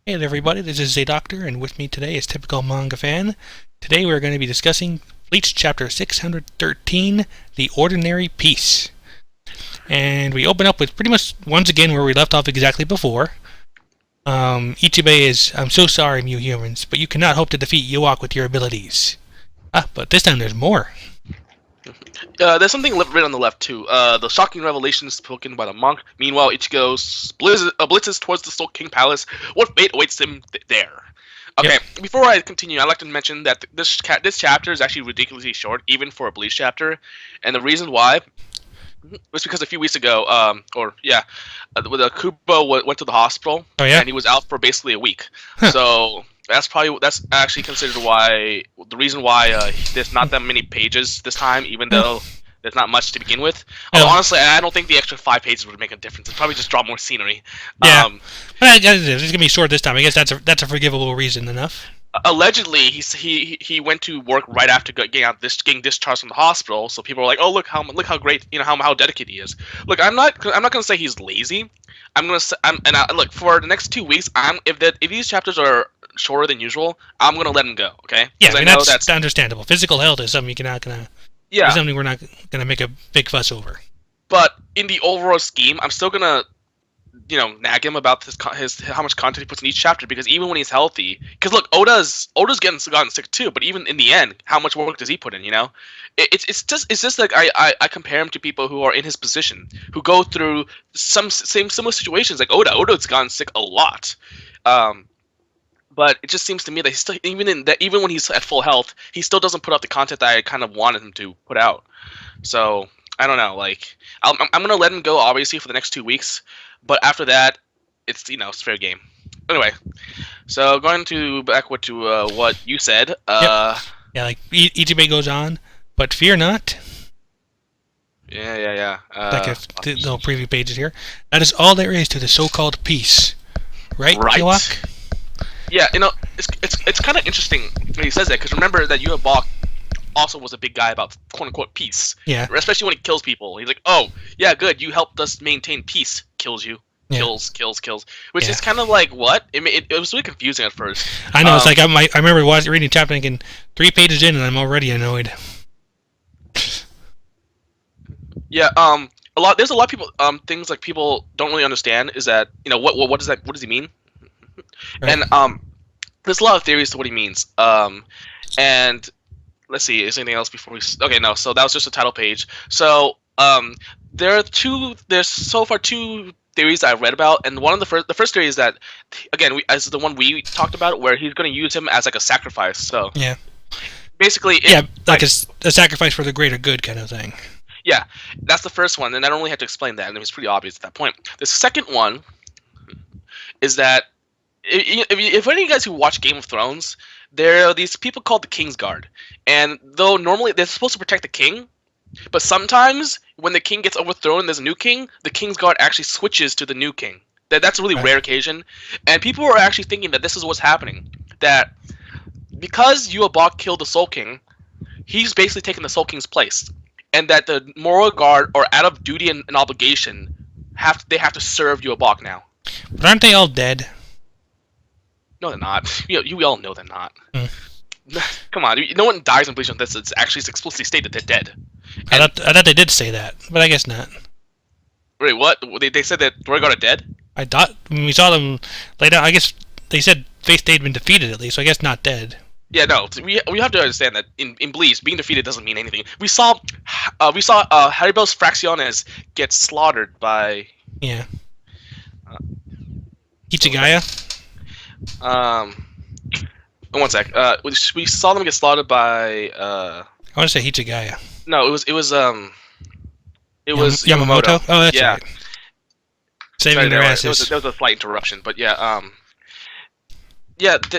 Hey there everybody, this is Doctor, and with me today is Typical Manga Fan. Today we're going to be discussing Bleach Chapter 613, The Ordinary Peace. And we open up with pretty much once again where we left off exactly before. Ichibei is, I'm so sorry, you humans, but you cannot hope to defeat Yewok with your abilities. But this time there's more. There's something written on the left too. The shocking revelation spoken by the monk. Meanwhile, Ichigo blitzes towards the Soul King Palace. What fate awaits him there? Okay, Yep. Before I continue, I'd like to mention that this chapter is actually ridiculously short, even for a Bleach chapter. And the reason why was because a few weeks ago, the Kubo went to the hospital, and he was out for basically a week. Huh. So that's actually considered the reason why there's not that many pages this time, even though there's not much to begin with. Although honestly, I don't think the extra 5 pages would make a difference. It's probably just draw more scenery. Yeah, but it's going to be short this time. I guess that's a forgivable reason enough. Allegedly, he went to work right after getting discharged from the hospital. So people were like, "Oh, look how great, how dedicated he is." Look, I'm not gonna say he's lazy. I'm gonna say, look, for the next 2 weeks, if these chapters are shorter than usual, I'm gonna let him go. Okay? Yeah, I know that's understandable. Physical health is something you're not gonna. Yeah. Something we're not gonna make a big fuss over. But in the overall scheme, I'm still gonna, nag him about his how much content he puts in each chapter, because even when he's gotten sick too, but even in the end, how much work does he put in? It's just like I compare him to people who are in his position, who go through similar situations. Like Oda's gotten sick a lot, but it just seems to me that he's still, even when he's at full health, he still doesn't put out the content that I kind of wanted him to put out. So I don't know, like I'm gonna let him go obviously for the next 2 weeks. But after that, it's it's fair game. Anyway, so going back to what you said. Yeah, like Ichibei goes on, but fear not. Yeah. Like the little preview pages here. That is all there is to the so-called peace, right, Yewok? Yeah, it's kind of interesting when he says that, because remember that Yewok also was a big guy about quote-unquote peace. Yeah. Especially when he kills people. He's like, oh, yeah, good, you helped us maintain peace. Kills you. Yeah. Kills. Which is kind of like, what? It was really confusing at first. I know, it's like, I remember reading chapter thinking, 3 pages in and I'm already annoyed. Yeah, there's a lot of people, things like people don't really understand is that, what does he mean? Right. And, there's a lot of theories to what he means. And let's see, is there anything else before we... Okay, no, so that was just a title page. So, there's so far 2 theories that I've read about, and one of the first theory is that, again, as the one we talked about, where he's going to use him as like a sacrifice. So yeah, basically, like a sacrifice for the greater good kind of thing. Yeah, that's the first one, and I don't really have to explain that, and it was pretty obvious at that point. The second one is that if any of you guys who watch Game of Thrones, there are these people called the Kingsguard, and though normally they're supposed to protect the king, but sometimes when the king gets overthrown and there's a new king, the Kingsguard actually switches to the new king. That's a really rare occasion, and people are actually thinking that this is what's happening. That because Yewok killed the Soul King, he's basically taken the Soul King's place, and that the Moral Guard are out of duty and obligation. They have to serve Yewok now. But aren't they all dead? No, they're not. You all know they're not. Come on, no one dies in Bleach unless it's actually explicitly stated they're dead. I thought they did say that, but I guess not. Wait, what? They said that Dorigard are dead? I thought when we saw them lay down, I guess they said they'd been defeated at least, so I guess not dead. Yeah, no, we have to understand that in Bleach, being defeated doesn't mean anything. We saw Haribel's Fracciones get slaughtered by... Yeah. Ichigaya? One sec. We saw them get slaughtered by... I want to say Ichigaya. No, it was Yamamoto? Oh, that's right. Saving their asses. There was a slight interruption, but yeah,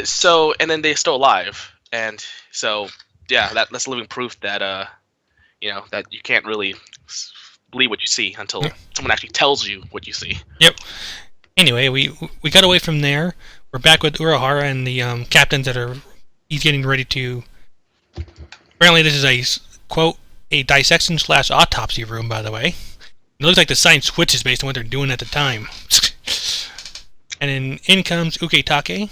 so, and then they're still alive, and so, yeah, that's living proof that, that you can't really believe what you see until someone actually tells you what you see. Yep. Anyway, we got away from there. We're back with Urahara and the captains he's getting ready to... Apparently this is a dissection/autopsy room, by the way. It looks like the sign switches based on what they're doing at the time. And then in comes Uketake.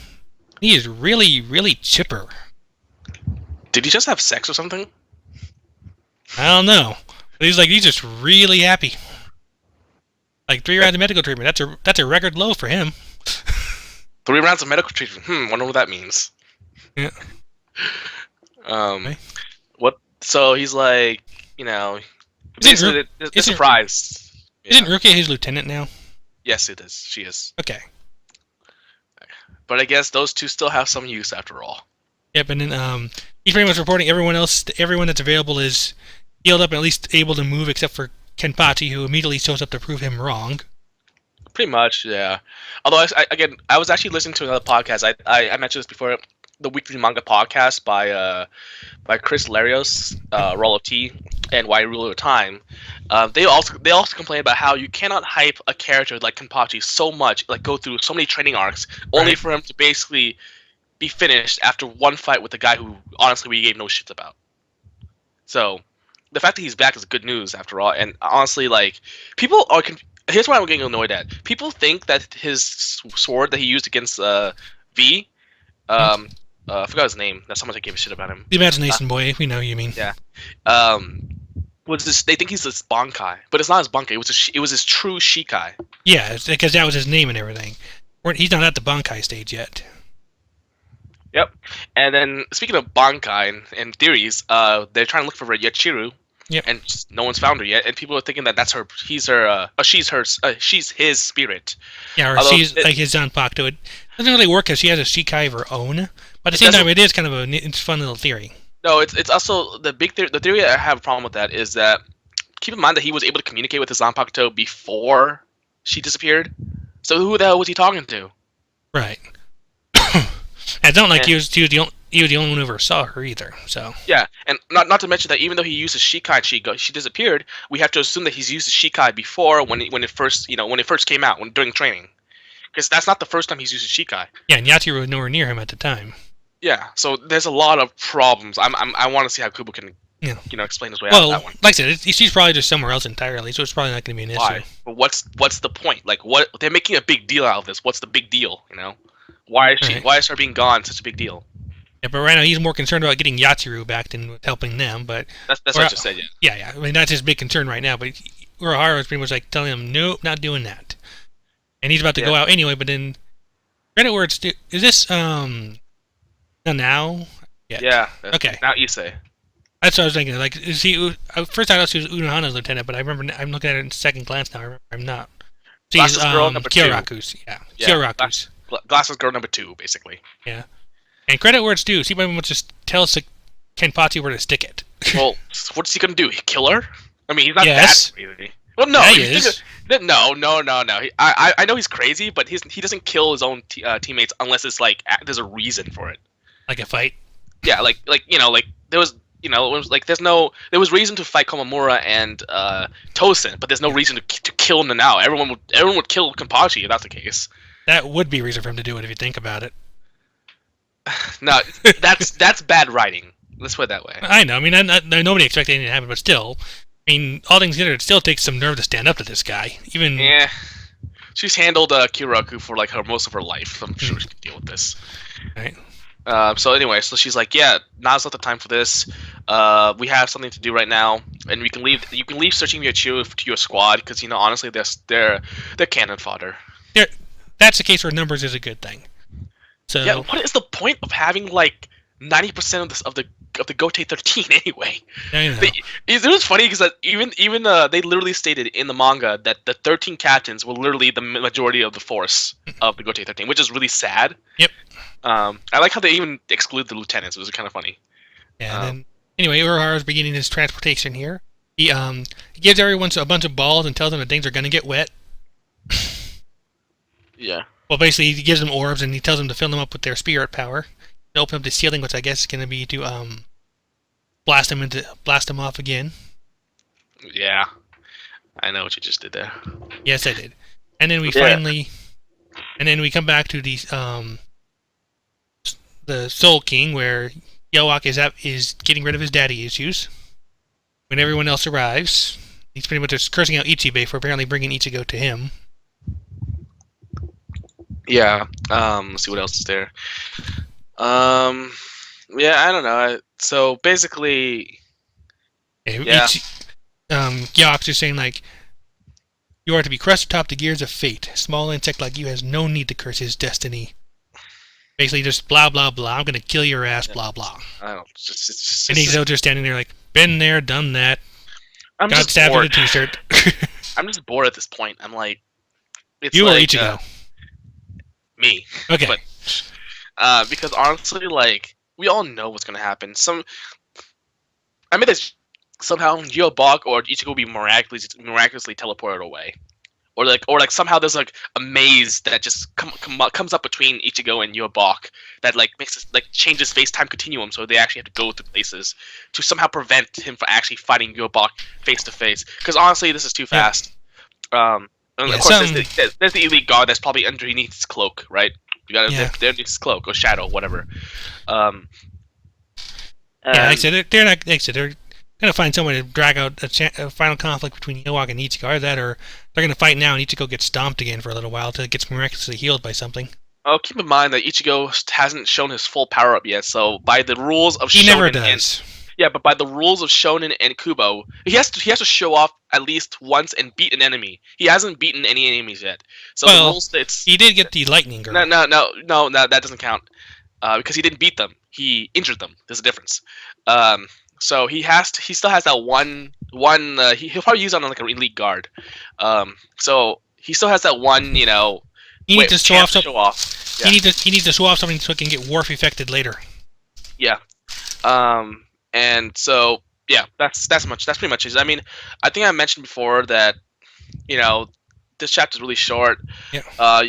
He is really, really chipper. Did he just have sex or something? I don't know. But he's just really happy. Like 3 rounds of medical treatment. That's a record low for him. 3 rounds of medical treatment. Wonder what that means. Yeah. Okay. What? So he's like, basically, they're surprised. Isn't Rukia his lieutenant now? Yes, it is. She is. Okay. But I guess those two still have some use after all. Yep, and then he's pretty much reporting everyone that's available is healed up and at least able to move, except for Kenpachi, who immediately shows up to prove him wrong. Pretty much, yeah. Although, I was actually listening to another podcast. I mentioned this before, the Weekly Manga Podcast by Chris Larios, Roll of Tea, and Why Rule of Time. They also complain about how you cannot hype a character like Kenpachi so much, like go through so many training arcs, only for him to basically be finished after one fight with a guy who, honestly, we gave no shits about. So, the fact that he's back is good news, after all. And honestly, like, people are... Here's what I'm getting annoyed at. People think that his sword that he used against V... I forgot his name. That's how much I gave a shit about him. The Imagination Boy, we know you mean. Yeah. They think he's this Bankai, but it's not his Bankai. It was his true Shikai. Yeah, because that was his name and everything. He's not at the Bankai stage yet. Yep. And then, speaking of Bankai and theories, they're trying to look for Yachiru. Yep. And just no one's found her yet, and people are thinking that that's her. She's his spirit. Yeah, or she's like his Zanpakuto. It doesn't really work because she has a Shikai of her own. But at the same time, it is kind of a fun little theory. No, it's also the big theory. The theory I have a problem with that is that keep in mind that he was able to communicate with his Zanpakuto before she disappeared. So who the hell was he talking to? Right. And it's not like he was the only one who ever saw her either. So yeah, and not to mention that even though he used his Shikai and she disappeared, we have to assume that he's used his Shikai before when it first came out during training, because that's not the first time he's used his Shikai. Yeah, and Yachiru was nowhere near him at the time. Yeah, so there's a lot of problems. I want to see how Kubo can explain his way out of that one. Like I said, she's probably just somewhere else entirely, so it's probably not going to be an issue. But what's the point? Like, what they're making a big deal out of this? What's the big deal? Why is her being gone such a big deal? Yeah, but right now he's more concerned about getting Yachiru back than helping them. But that's what I just said. Yeah. Yeah. I mean, that's his big concern right now. But Urahara is pretty much like telling him, nope, not doing that. And he's about to go out anyway. But then, credit where it's due. Is this now? Yeah. Okay. Now you say. That's what I was thinking. Like, is he? First I thought she was Unohana's lieutenant, but I remember I'm looking at it in second glance now. I remember I'm not. She's girl number 2. Kyoraku's. Yeah. Kyoraku's. Glasses girl number 2, basically. Yeah. And credit where it's due. She might just tell Kenpachi where to stick it. Well, what's he gonna do? Kill her? I mean, he's not that crazy. Well, no, he is. No. I know he's crazy, but he doesn't kill his own teammates unless it's like there's a reason for it. Like a fight. Yeah, like there was there was reason to fight Komamura and Tosin, but there's no reason to kill Nanao. Everyone would kill Kenpachi if that's the case. That would be reason for him to do it if you think about it. No, that's bad writing. Let's put it that way. I know. I mean, nobody expected anything to happen, but still, I mean, all things considered, it still takes some nerve to stand up to this guy. Even she's handled Kyoraku for like most of her life. I'm sure she can deal with this. Right. So anyway, she's like, yeah, now's not the time for this. We have something to do right now, and we can leave. You can leave searching Yachiru to your squad because honestly, they're cannon fodder. That's the case where numbers is a good thing. So yeah, what is the point of having like 90% of the Gote 13 anyway? I know. It was funny because even they literally stated in the manga that the 13 captains were literally the majority of the force of the Gote 13, which is really sad. Yep. I like how they even exclude the lieutenants. It was kind of funny. Yeah. Then anyway, Urahara's beginning his transportation here. He gives everyone a bunch of balls and tells them that things are gonna get wet. Yeah. Well, basically, he gives them orbs and he tells them to fill them up with their spirit power. To open up the ceiling, which I guess is going to be to blast them off again. Yeah, I know what you just did there. Yes, I did. And then we we come back to the Soul King, where Yowak is getting rid of his daddy issues. When everyone else arrives, he's pretty much just cursing out Ichibe for apparently bringing Ichigo to him. Yeah. Let's see what else is there. Yeah, I don't know. So basically, yeah. Gyox is saying, like, you are to be crushed atop the gears of fate. A small insect like you has no need to curse his destiny. Basically, just blah, blah, blah. I'm going to kill your ass, blah, blah. I don't. And he's out there standing there like, been there, done that. I'm Got just stabbed with bored. a t-shirt. I'm just bored at this point. I'm like, it's You or like Ichigo? me. Okay. But because honestly, like we all know what's gonna happen. I mean, there's somehow Geobok or Ichigo will be miraculously teleported away, or somehow there's like a maze that just comes up between Ichigo and Geobok that like makes it like changes space time continuum, so they actually have to go through places to somehow prevent him from actually fighting Geobok face to face. Because honestly, this is too fast. And Yeah, of course, there's the elite guard that's probably underneath his cloak, right? You got Yeah. they're underneath his cloak or shadow, whatever. Yeah, like I said, they're not. Like I said, they're gonna find some way to drag out a final conflict between Yowak and Ichigo. Either that, or they're gonna fight now, and Ichigo gets stomped again for a little while till it gets miraculously healed by something. Oh, keep in mind that Ichigo hasn't shown his full power up yet. So by the rules of He Shonen never does. but by the rules of Shonen and Kubo, he has to show off at least once and beat an enemy. He hasn't beaten any enemies yet. So Well, the rules he did get the lightning girl. no, that doesn't count. Because he didn't beat them. He injured them. There's a difference. So he still has that one. He'll probably use it on like an elite guard. So he still has that one. He needs to show off. Yeah. He needs to show off something so it can get warp affected later. Yeah. And so yeah, that's pretty much it. I mean, I think I mentioned before that this chapter is really short. Yeah.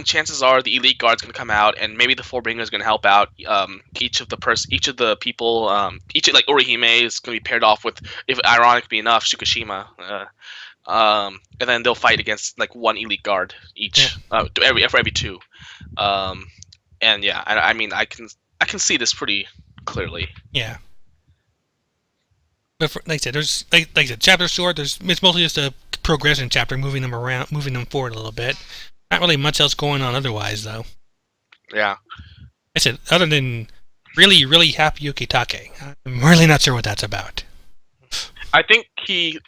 Chances are the elite guard's gonna come out, and maybe the Fourbringer is gonna help out. Each of the people, like Orihime is gonna be paired off with, if ironically enough, Shukashima. And then they'll fight against like one elite guard each, for every two. And yeah, I mean, I can see this pretty clearly. Yeah. But like I said, there's like I said, chapter short. It's mostly just a progression chapter, moving them around, moving them forward a little bit. Not really much else going on otherwise, though. Yeah. I said, other than really, really happy Yukitake. I'm really not sure what that's about. I think he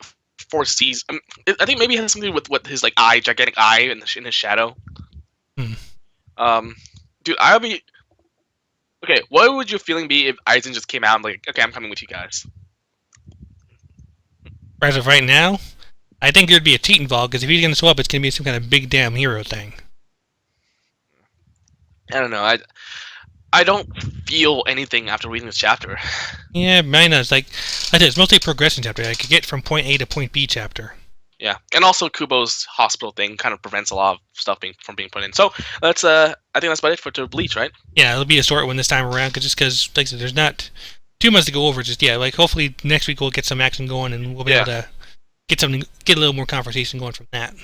foresees. I think maybe it has something with his like gigantic eye in his shadow. Dude, I'll be. Okay, what would your feeling be if Aizen just came out and like, okay, I'm coming with you guys? As of right now, I think there'd be a cheat involved, because if he's going to show up, it's going to be some kind of big damn hero thing. I don't know. I don't feel anything after reading this chapter. Yeah, mine is like I said, it's mostly a progression chapter. I could get from point A to point B chapter. Yeah, and also Kubo's hospital thing kind of prevents a lot of stuff from being put in. So that's I think that's about it for Bleach, right? Yeah, it'll be a short one this time around, because like I said, there's not too much to go over. Just like hopefully next week we'll get some action going, and we'll be able to get a little more conversation going from that.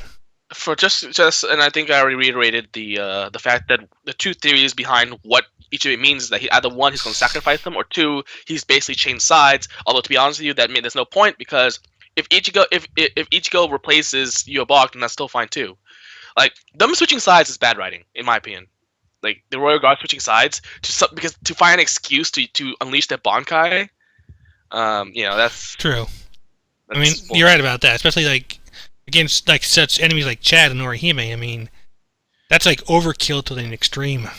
For just, and I think I already reiterated the fact that the two theories behind what each of it means is that either one, he's going to sacrifice them, or two, he's basically changed sides. Although to be honest with you, that there's no point, because if Ichigo replaces Yobok, then that's still fine too. Like, them switching sides is bad writing, in my opinion. Like the Royal Guard switching sides to find an excuse to unleash their Bankai. That's true. I mean, you're right about that, especially like against like such enemies like Chad and Orihime. I mean, that's like overkill to an extreme.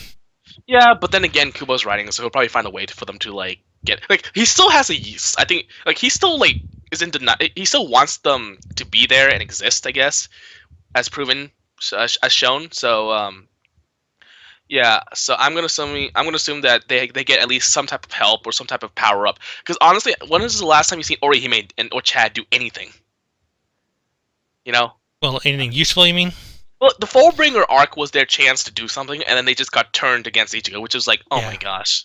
Yeah, but then again, Kubo's writing, so he'll probably find a way for them to like get like he still has a use. I think like he still like isn't he still wants them to be there and exist, I guess, as proven as shown. So yeah, so I'm gonna assume that they get at least some type of help or some type of power up. Because honestly, when is the last time you've seen Orihime or Chad do anything? Well, anything useful, you mean? Well, the Fullbringer arc was their chance to do something, and then they just got turned against Ichigo, which was like, oh my gosh.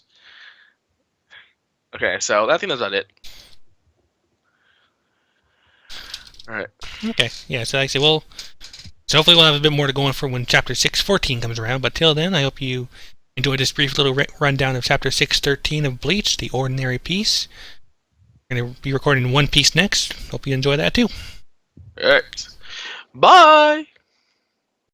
Okay, so I think that's about it. Alright. Okay, yeah, so like I say, well, so hopefully we'll have a bit more to go on for when Chapter 614 comes around, but till then, I hope you enjoyed this brief little rundown of Chapter 613 of Bleach, The Ordinary Piece. We're going to be recording One Piece next. Hope you enjoy that too. Alright. Bye!